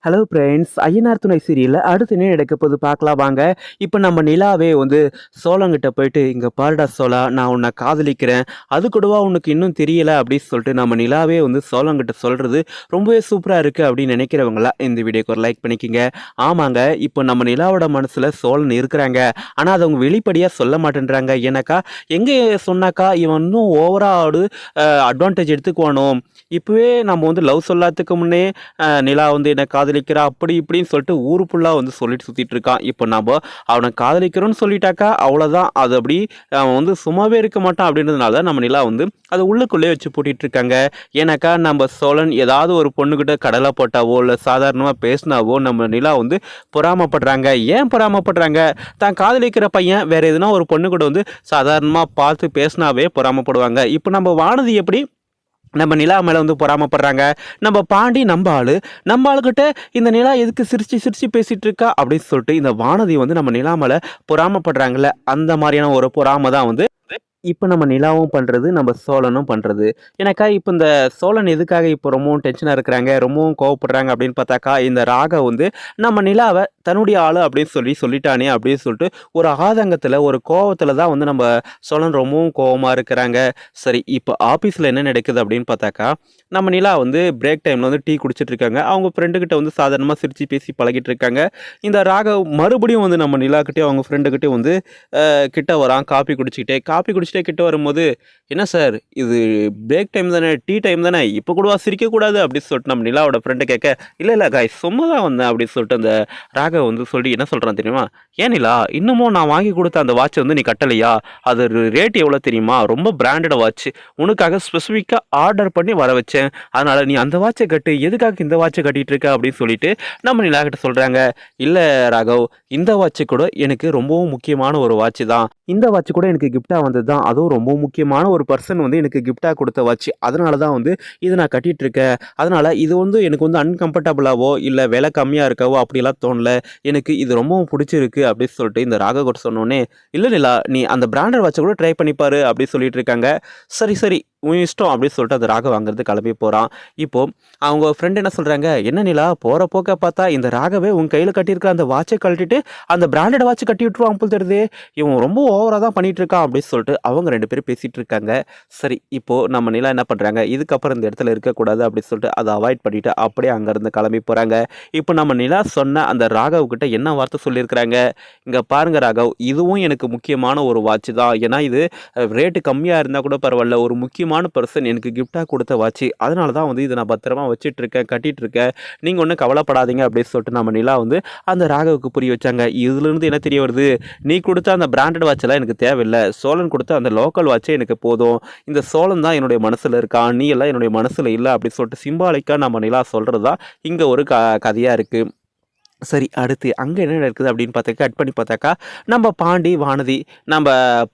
Hello friends, Ayyanar துணை சீரியல்ல அடுத்து என்ன நடக்க போது பார்க்கலாம் வாங்க. இப்போ நம்ம நிலாவே வந்து சோளங்கிட்ட போயிட்டு, "இங்க பாருடா சோளா, நான் உன்னை காதலிக்கிறேன். அது கூடவா உனக்கு இன்னும் தெரியல?" அப்படின்னு சொல்லிட்டு நம்ம நிலாவே வந்து சோளங்கிட்ட சொல்றது ரொம்பவே சூப்பரா இருக்கு அப்படின்னு நினைக்கிறவங்களாம் இந்த வீடியோக்கு ஒரு லைக் பண்ணிக்கங்க. ஆமாங்க, இப்போ நம்ம நிலாவோட மனசுல சோழன் இருக்கிறாங்க. ஆனா அதை அவங்க வெளிப்படையா சொல்ல மாட்டேன்றாங்க. ஏன்னாக்கா எங்க சொன்னாக்கா இவன் இன்னும் ஓவரா அட்வான்டேஜ் எடுத்துக்குவானோ. இப்பவே நம்ம வந்து லவ் சொல்லாததுக்கு முன்னே நிலா வந்து என்ன காதலிக்கிறா அப்படி இப்படின்னு சொல்லிட்டு ஊரு ஃபுல்லாக வந்து சொல்லிட்டு சுற்றிட்டு இருக்கான். இப்போ நம்ம அவனை காதலிக்கிறோன்னு சொல்லிட்டாக்கா அவ்வளோதான். அது அப்படி அவன் வந்து சும்மாவே இருக்க மாட்டான். அப்படின்றதுனால தான் நம்ம நிலா வந்து அதை உள்ளுக்குள்ளே வச்சு பூட்டிட்டு இருக்காங்க. ஏன்னாக்கா நம்ம சோழன் ஏதாவது ஒரு பொண்ணுக்கிட்ட கடலை போட்டாவோ இல்லை சாதாரணமாக பேசினாவோ நம்ம நிலா வந்து பொறாமப்படுறாங்க. ஏன் பொறாமப்படுறாங்க? தான் காதலிக்கிற பையன் வேற எதுனா ஒரு பொண்ணு கூட வந்து சாதாரணமாக பார்த்து பேசினாவே பொறாமப்படுவாங்க. இப்போ நம்ம வானதி எப்படி நம்ம நிலா மேலே வந்து பொறாமப்படுறாங்க. நம்ம பாண்டி நம்ம ஆளுகிட்ட இந்த நிலா எதுக்கு சிரிச்சு சிரிச்சு பேசிட்டு இருக்கா அப்படின்னு சொல்லிட்டு இந்த வானதி வந்து நம்ம நிலா மேலே பொறாமப்படுறாங்கல்ல, அந்த மாதிரியான ஒரு பொறாமை தான் வந்து இப்போ நம்ம நிலாவும் பண்ணுறது, நம்ம சோழனும் பண்ணுறது. ஏன்னாக்கா இப்போ இந்த சோழன் எதுக்காக இப்போ ரொம்பவும் டென்ஷனாக இருக்கிறாங்க, ரொம்பவும் கோவப்படுறாங்க அப்படின்னு பார்த்தாக்கா, இந்த ராகவ் வந்து நம்ம நிலாவை தன்னுடைய ஆள் அப்படின்னு சொல்லிட்டானே அப்படின்னு சொல்லிட்டு ஒரு ஆதங்கத்தில் ஒரு கோவத்தில் தான் வந்து நம்ம சோழன் ரொம்பவும் கோவமாக இருக்கிறாங்க. சரி, இப்போ ஆஃபீஸில் என்ன நடக்குது அப்படின்னு பார்த்தாக்கா, நம்ம நிலா வந்து பிரேக் டைமில் வந்து டீ குடிச்சிட்டு இருக்காங்க. அவங்க ஃப்ரெண்டுக்கிட்ட வந்து சாதாரணமாக சிரித்து பேசி பழகிட்டு இருக்காங்க. இந்த ராகவ் மறுபடியும் வந்து நம்ம நிலாக்கிட்டே அவங்க ஃப்ரெண்டுக்கிட்டே வந்து கிட்ட வரான். காப்பி குடிச்சிட்டே கிட்ட வரும்போது, "என்ன சார், இது பிரேக் டைம் தானே, டீ டைம் தானே, இப்போ கூடவா சிரிக்கக்கூடாது?" அப்படின்னு சொல்லிட்டு நம்ம நிலாவோட ஃப்ரெண்டு கேட்க, "இல்லை காய்ஸ், சும்மா தான் வந்தேன்" அப்படின்னு சொல்லிட்டு அந்த ராகவ் வந்து சொல்லி என்ன சொல்கிறான் தெரியுமா? "ஏன் நிலா, இன்னமும் நான் வாங்கி கொடுத்த அந்த வாட்சை வந்து நீ கட்டலையா? அது ரேட் எவ்வளோ தெரியுமா? ரொம்ப பிராண்டட் வாட்ச், உனக்காக ஸ்பெசிஃபிக்காக ஆர்டர் பண்ணி வர வச்சேன். அதனால் நீ அந்த வாட்சை கட்டு, எதுக்காக இந்த வாட்சை கட்டிகிட்டு இருக்க?" அப்படின்னு சொல்லிட்டு நம்ம நிலா கிட்ட சொல்கிறாங்க. "இல்லை ராகவ், இந்த வாட்சு கூட எனக்கு ரொம்பவும் முக்கியமான ஒரு வாட்ச் தான். இந்த வாட்ச் கூட எனக்கு கிஃப்டாக வந்தது தான். அதுவும் ரொம்ப முக்கியமான ஒரு பர்சன் வந்து எனக்கு கிஃப்டாக கொடுத்த வாட்ச். அதனால தான் வந்து இதை நான் கட்டிகிட்டு இருக்கேன். அதனால் இது வந்து எனக்கு வந்து அன்கம்ஃபர்டபுளாவோ இல்லை விலை கம்மியாக இருக்கவோ அப்படிலாம் தோணல. எனக்கு இது ரொம்பவும் பிடிச்சிருக்கு" அப்படின்னு சொல்லிட்டு இந்த ராகவ் சொன்னோன்னே, "இல்லை நிலா, நீ அந்த பிராண்டட் வாட்சை கூட ட்ரை பண்ணிப்பாரு" அப்படின்னு சொல்லிட்டு இருக்காங்க. சரி சரி, உன் இஷ்டம் அப்படின்னு சொல்லிட்டு அந்த ராகவ் அங்கேருந்து கிளம்பி போகிறான். இப்போது அவங்க ஃப்ரெண்டு என்ன சொல்கிறாங்க, "என்ன நிலா, போகிற போக்க பார்த்தா இந்த ராகவே உன் கையில் கட்டியிருக்க அந்த வாட்சை கழட்டிட்டு அந்த பிராண்டட் வாட்ச் கட்டி விட்டுருவான் போல் தெரியுது. இவன் ரொம்ப ஓவராக தான் பண்ணிகிட்டு இருக்கான்" அப்படின்னு சொல்லிட்டு அவங்க 2 பேரும் பேசிகிட்டு இருக்காங்க. சரி, இப்போது நம்ம நிலா என்ன பண்ணுறாங்க, இதுக்கப்புறம் இந்த இடத்துல இருக்கக்கூடாது அப்படின்னு சொல்லிட்டு அதை அவாய்ட் பண்ணிவிட்டு அப்படியே அங்கேருந்து கிளம்பி போகிறாங்க. இப்போ நம்ம நிலா சொன்ன அந்த ராகவ் கிட்ட என்ன வார்த்தை சொல்லியிருக்கிறாங்க, "இங்கே பாருங்க ராகவ், இதுவும் எனக்கு முக்கியமான ஒரு வாட்ச் தான். ஏன்னா இது ரேட்டு கம்மியாக இருந்தால் கூட பரவாயில்ல, ஒரு முக்கியமான பர்சன் எனக்கு கிஃப்டாக கொடுத்த வாட்ச். அதனால தான் வந்து இதை நான் பத்திரமா வச்சுட்டு இருக்கேன், கட்டிகிட்டு இருக்கேன். நீங்கள் ஒன்றும் கவலைப்படாதீங்க" அப்படின்னு சொல்லிட்டு நம்ம நிலா வந்து அந்த ராகவுக்கு புரிய வச்சாங்க. இதுலேருந்து என்ன தெரிய வருது, நீ கொடுத்த அந்த பிராண்டட் வாட்செல்லாம் எனக்கு தேவையில்லை, சோழன் கொடுத்த அந்த லோக்கல் வாட்சே எனக்கு போதும். இந்த சோழன் தான் என்னுடைய மனசில் இருக்கான், நீ எல்லாம் என்னுடைய மனசில் இல்லை அப்படின்னு சொல்லிட்டு சிம்பாலிக்காக நம்ம நிலா சொல்கிறது தான் இங்கே ஒரு கதையாக இருக்குது. சரி, அடுத்து அங்கே என்ன நடக்குது அப்படின்னு பார்த்தாக்கா, கட் பண்ணி பார்த்தாக்கா, நம்ம பாண்டி வானதி, நம்ம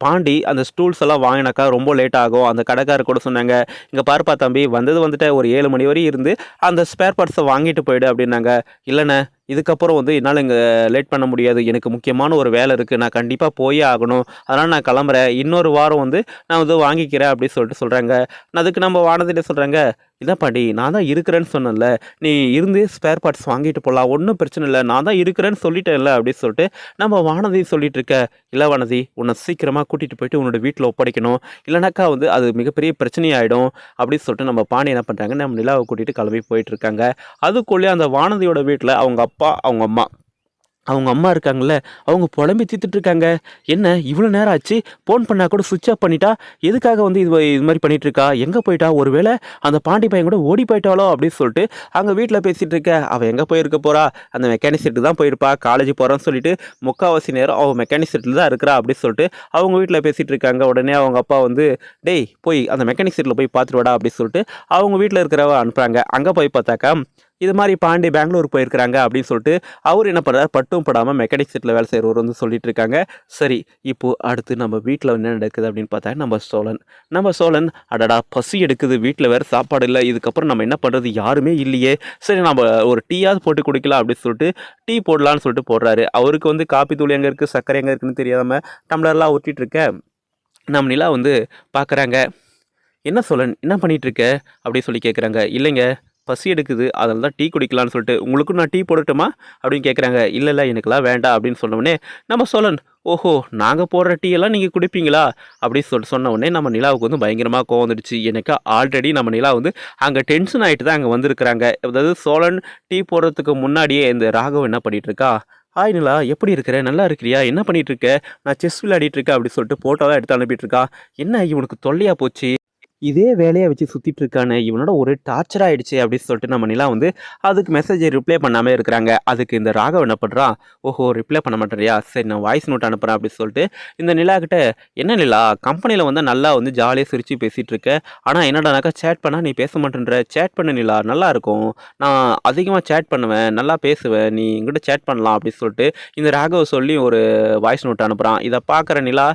பாண்டி அந்த ஸ்டூல்ஸ் எல்லாம் வாங்கினாக்கா ரொம்ப லேட் ஆகும். அந்த கடைக்காரர் கூட சொன்னாங்க, "இங்கே பாருப்பா தம்பி, வந்துட்டு ஒரு 7 மணி வரையும் இருந்து அந்த ஸ்பேர் பார்ட்ஸை வாங்கிட்டு போயிடு" அப்படின்னாங்க. "இல்லைண்ணே, இதுக்கப்புறம் வந்து என்னால் இங்கே லேட் பண்ண முடியாது, எனக்கு முக்கியமான ஒரு வேலை இருக்குது, நான் கண்டிப்பாக போயே ஆகணும், அதனால் நான் கிளம்புறேன், இன்னொரு வாரம் வந்து நான் வந்து வாங்கிக்கிறேன்" அப்படின்னு சொல்லிட்டு சொல்கிறாங்க. அதுக்கு நம்ம வானதிட்ட சொல்கிறாங்க, "இல்லை பாண்டி, நான் தான் இருக்கிறேன்னு சொன்னேன்ல, நீ இருந்து ஸ்பேர் பார்ட்ஸ் வாங்கிட்டு போகலாம், ஒன்றும் பிரச்சனை இல்லை, நான் தான் இருக்கிறேன்னு சொல்லிட்டேன்ல" அப்படின்னு சொல்லிட்டு நம்ம வானதி சொல்லிட்டு இருக்க. "இல்லை வானதி, உன்னை சீக்கிரமாக கூட்டிகிட்டு போயிட்டு உன்னோட வீட்டில் ஒப்படைக்கணும், இல்லைனாக்கா வந்து அது மிகப்பெரிய பிரச்சனையாயிடும்" அப்படின்னு சொல்லிட்டு நம்ம பாண்டி என்ன பண்ணுறாங்க, நம்ம நிலாவை கூட்டிகிட்டு கிளம்பி போயிட்டு இருக்காங்க. அதுக்குள்ளே அந்த வானதியோட வீட்டில் அவங்க அப்பா, அவங்க அம்மா இருக்காங்கல்ல, அவங்க புலம்பி தீர்த்துட்டு இருக்காங்க. "என்ன இவ்வளோ நேரம் ஆச்சு, ஃபோன் பண்ணால் கூட சுவிட்ச் ஆஃப் பண்ணிட்டா, எதுக்காக வந்து இது மாதிரி பண்ணிட்டு இருக்கா, எங்கே போயிட்டா, ஒருவேளை அந்த பாண்டி பையன் கூட ஓடி போயிட்டாலோ" அப்படின்னு சொல்லிட்டு அவங்க வீட்டில் பேசிகிட்டு இருக்க. "அவள் எங்கே போயிருக்க போகிறா, அந்த மெக்கானிக் செட்டுக்கு தான் போயிருப்பா, காலேஜ் போகிறான்னு சொல்லிட்டு முக்கால்வாசி நேரம் அவள் மெக்கானிக் செட்டில் தான் இருக்கிறா" அப்படின்னு சொல்லிட்டு அவங்க வீட்டில் பேசிகிட்டு இருக்காங்க. உடனே அவங்க அப்பா வந்து, "டேய், போய் அந்த மெக்கானிக் செட்டில் போய் பார்த்துட்டு வாடா" அப்படின்னு சொல்லிட்டு அவங்க வீட்டில் இருக்கிறவ அனுப்புகிறாங்க. அங்கே போய் பார்த்தாக்கா, இது மாதிரி பாண்டி பெங்களூர் போயிருக்கிறாங்க அப்படின்னு சொல்லிட்டு அவர் என்ன பண்ணுறாரு, பட்டும் படாமல் மெக்கானிக் செட்டில் வேலை செய்கிறவர் வந்து சொல்லிட்டு இருக்காங்க. சரி, இப்போது அடுத்து நம்ம வீட்டில் என்ன நடக்குது அப்படின்னு பார்த்தா, நம்ம சோழன், "அடடா, பசி எடுக்குது, வீட்டில் வேறு சாப்பாடு இல்லை, இதுக்கப்புறம் நம்ம என்ன பண்ணுறது, யாருமே இல்லையே, சரி நம்ம ஒரு டீயாவது போட்டு குடிக்கலாம்" அப்படின்னு சொல்லிட்டு டீ போடலான்னு சொல்லிட்டு போடுறாரு. அவருக்கு வந்து காப்பி தூள் எங்கே இருக்குது, சர்க்கரை எங்கே இருக்குன்னு தெரியாமல் டம்ளர்லாம் ஊற்றிட்டு இருக்க. நம்ம நிலா வந்து பார்க்குறாங்க. "என்ன சோழன், என்ன பண்ணிகிட்ருக்க?" அப்படி சொல்லி கேட்குறாங்க. "இல்லைங்க, பசி எடுக்குது அதனால தான் டீ குடிக்கலான்னு சொல்லிட்டு உங்களுக்கும் நான் டீ போடட்டுமா அப்படின்னு கேட்குறாங்க. இல்லை இல்லை எனக்கெல்லாம் வேண்டாம் அப்படின்னு சொன்னோடனே நம்ம சோழன் ஓஹோ நாங்கள் போடுற டீ எல்லாம் நீங்கள் குடிப்பீங்களா அப்படின்னு சொல்லிட்டு சொன்ன உடனே நம்ம நிலாவுக்கு வந்து பயங்கரமாக கோவம் வந்துடுச்சு. எனக்கு ஆல்ரெடி நம்ம நிலா வந்து அங்கே டென்ஷன் ஆகிட்டு தான் அங்கே வந்திருக்கிறாங்க. அதாவது சோழன் டீ போடுறதுக்கு முன்னாடியே இந்த ராகவ் என்ன பண்ணிட்டு இருக்கா, ஹாய் நிலா எப்படி இருக்கிற நல்லா இருக்கிறியா என்ன பண்ணிட்டு இருக்க, நான் செஸ் விளையாடிட்டு இருக்கேன் அப்படின்னு சொல்லிட்டு போட்டோலாம் எடுத்து அனுப்பிட்டு இருக்கா. என்ன இவனுக்கு தொல்லையா போச்சு, இதே வேலையை வச்சு சுற்றிட்டு இருக்கானே இவனோட ஒரு டார்ச்சர் ஆயிடுச்சு அப்படின்னு சொல்லிட்டு நம்ம நிலா வந்து அதுக்கு மெசேஜை ரிப்ளை பண்ணாமல் இருக்கிறாங்க. அதுக்கு இந்த ராகவ் என்ன பண்ணுறான், ஓஹோ ரிப்ளை பண்ண மாட்டேறியா சரி நான் வாய்ஸ் நோட் அனுப்புகிறேன் அப்படின்னு சொல்லிட்டு இந்த நிலா கிட்ட என்ன நிலா கம்பெனியில் வந்து நல்லா வந்து ஜாலியாக சிரித்து பேசிகிட்டு இருக்க, ஆனால் என்னடானாக்கா சேட் பண்ணால் நீ பேச மாட்டேன்ற, சேட் பண்ண நிலா நல்லா இருக்கும், நான் அதிகமாக சேட் பண்ணுவேன் நல்லா பேசுவேன் நீ எங்கிட்ட சேட் பண்ணலாம் அப்படின்னு சொல்லிட்டு இந்த ராகவ் சொல்லி ஒரு வாய்ஸ் நோட் அனுப்புகிறான். இதை பார்க்குற நிலா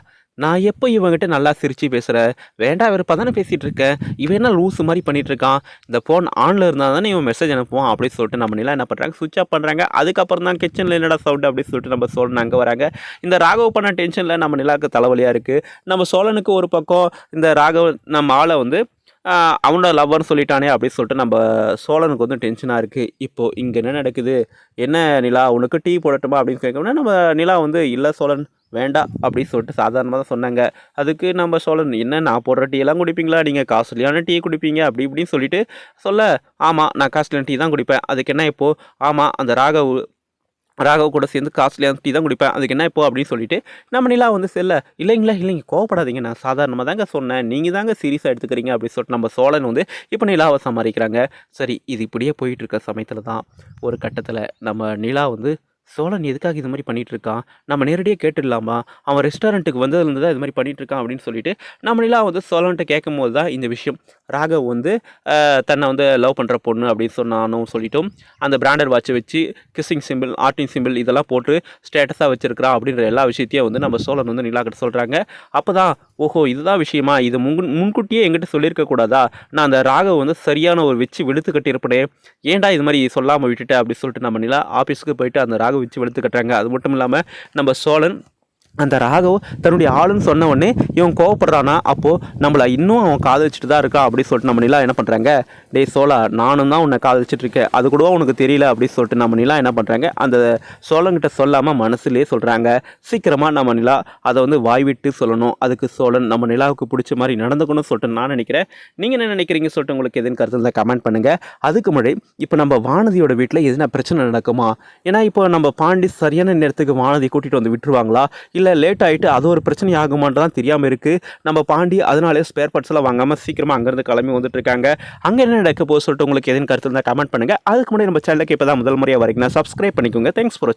நான் எப்போ இவங்ககிட்ட நல்லா சிரித்து பேசுகிறேன், வேண்டாம் வெறுப்பாக தானே பேசிகிட்டு இருக்கேன், இவன் என்ன லூஸ் மாதிரி பண்ணிகிட்டு இருக்கான், இந்த ஃபோன் ஆனில் இருந்தால் தானே இவன் மெசேஜ் அனுப்புவான் அப்படின்னு சொல்லிட்டு நம்ம நிலா என்ன பண்ணுறாங்க சுவிட்ச் ஆஃப் பண்ணுறாங்க. அதுக்கப்புறம் தான் கிச்சனில் என்னடா சவுண்டு அப்படின்னு சொல்லிட்டு நம்ம சோழன் அங்கே வராங்க. இந்த ராகவ் பண்ண டென்ஷனில் நம்ம நிலாவுக்கு தலைவலியாக இருக்குது. நம்ம சோழனுக்கு ஒரு பக்கம் இந்த ராகவ் நம்ம ஆளை வந்து அவனோட லவ்வர்னு சொல்லிட்டானே அப்படின்னு சொல்லிட்டு நம்ம சோழனுக்கு வந்து டென்ஷனாக இருக்குது. இப்போது இங்கே என்ன நடக்குது, என்ன நிலா உனக்கு டீ போடட்டுமா அப்படின்னு கேட்கணும்னா நம்ம நிலா வந்து இல்லை சோழன் வேண்டாம் அப்படின்னு சொல்லிட்டு சாதாரணமாக தான் சொன்னாங்க. அதுக்கு நம்ம சோழன் என்ன நான் போடுற டீ எல்லாம் குடிப்பீங்களா, நீங்கள் காஸ்ட்லியான டீ குடிப்பீங்க அப்படி இப்படின்னு சொல்லிட்டு சொல்ல, ஆமாம் நான் காஸ்ட்லியான டீ தான் குடிப்பேன், அதுக்கு என்ன இப்போது, ஆமாம் அந்த ராகவ் கூட சேர்ந்து காஸ்ட்லியான டீ தான் குடிப்பேன் அதுக்கு என்ன இப்போ அப்படின்னு சொல்லிட்டு நம்ம நிலா வந்து இல்லைங்க கோவப்படாதீங்க நான் சாதாரணமாக தாங்க சொன்னேன் நீங்கள் தாங்க சீரியஸாக எடுத்துக்கிறீங்க அப்படின்னு சொல்லிட்டு நம்ம சோழன் வந்து இப்போ நிலாவை சமாளிக்கிறாங்க. சரி இது இப்படியே போயிட்டு இருக்க சமயத்தில் தான் ஒரு கட்டத்தில் நம்ம நிலா வந்து சோழன் எதுக்காக இது மாதிரி பண்ணிட்டு இருக்கான், நம்ம நேரடியாக கேட்டுடலாமா, அவன் ரெஸ்டாரண்ட்டுக்கு வந்ததுலேருந்து தான் இது மாதிரி பண்ணிட்டு இருக்கான் அப்படின்னு சொல்லிட்டு நம்ம நிலா வந்து சோழன்ட்ட கேட்கும் போது தான் இந்த விஷயம் ராகவ் வந்து தன்னை வந்து லவ் பண்ணுற பொண்ணு அப்படின்னு சொன்னானும் சொல்லிட்டோம் அந்த பிராண்டட் வாட்சை வச்சு கிஸ்ஸிங் சிம்பிள் ஆர்டிங் சிம்பிள் இதெல்லாம் போட்டு ஸ்டேட்டஸாக வச்சுருக்கிறான் அப்படின்ற எல்லா விஷயத்தையும் வந்து நம்ம சோழன் வந்து நிலா கிட்ட சொல்கிறாங்க. அப்போ தான் ஓஹோ இதுதான் விஷயமா, இது முன்கூட்டியே எங்கிட்ட சொல்லியிருக்க கூடாதா, நான் அந்த ராகவ் வந்து சரியான ஒரு வச்சு வெளுத்து கட்டியிருப்பனே, ஏன்டா இது மாதிரி சொல்லாமல் விட்டுட்டேன் அப்படின்னு சொல்லிட்டு நம்ம நிலா ஆஃபீஸுக்கு போயிட்டு அந்த ராகவ் வச்சு வெளுத்து கட்டுறாங்க. அது மட்டும் இல்லாமல் நம்ம சோழன் அந்த ராகவ் தன்னுடைய ஆளுன்னு சொன்ன உடனே இவன் கோவப்படுறானா, அப்போது நம்மளை இன்னும் அவன் காதலிச்சுட்டு தான் இருக்கா அப்படின்னு சொல்லிட்டு நம்ம நிலா என்ன பண்ணுறாங்க, டேய் சோழா நானும் தான் உன்னை காதலிச்சுட்டு இருக்கேன் அது கூட உனக்கு தெரியல அப்படின்னு சொல்லிட்டு நம்ம நிலா என்ன பண்ணுறாங்க அந்த சோழன்கிட்ட சொல்லாமல் மனசுலேயே சொல்கிறாங்க. சீக்கிரமாக நம்ம நிலா அதை வந்து வாய் விட்டு சொல்லணும், அதுக்கு சோழன் நம்ம நிலாவுக்கு பிடிச்ச மாதிரி நடந்துக்கணும்னு சொல்லிட்டு நான் நினைக்கிறேன். நீங்கள் என்ன நினைக்கிறீங்க சொல்லிட்டு உங்களுக்கு எதுன்னு கருத்து இருந்தால் கமெண்ட் பண்ணுங்கள். அதுக்கு முன்னாடி இப்போ நம்ம வானதியோட வீட்டில் எதுனா பிரச்சனை நடக்குமா, ஏன்னா இப்போ நம்ம பாண்டி சரியான நேரத்துக்கு வானதி கூட்டிகிட்டு வந்து விட்டுருவாங்களா இல்லை லேட் ஆகிட்டு அது ஒரு பிரச்சனை ஆகுமான்றதான் தெரியாமல் இருக்குது. நம்ம பாண்டி அதனாலே ஸ்பேர் பார்ட்ஸ் எல்லாம் வாங்காமல் சீக்கிரமாக அங்கேருந்து கிளம்பி வந்துட்டு இருக்காங்க. அங்கே என்ன நடக்க போகுது சொல்லிட்டு உங்களுக்கு எதுன்னு கருத்து இருந்தால் கமெண்ட் பண்ணுங்கள். அதுக்கு முன்னாடி நம்ம சேனலுக்கு இப்போ தான் முதல் முறையாக வரைக்கும் சப்ஸ்கிரைப் பண்ணிக்கோங்க. Thanks for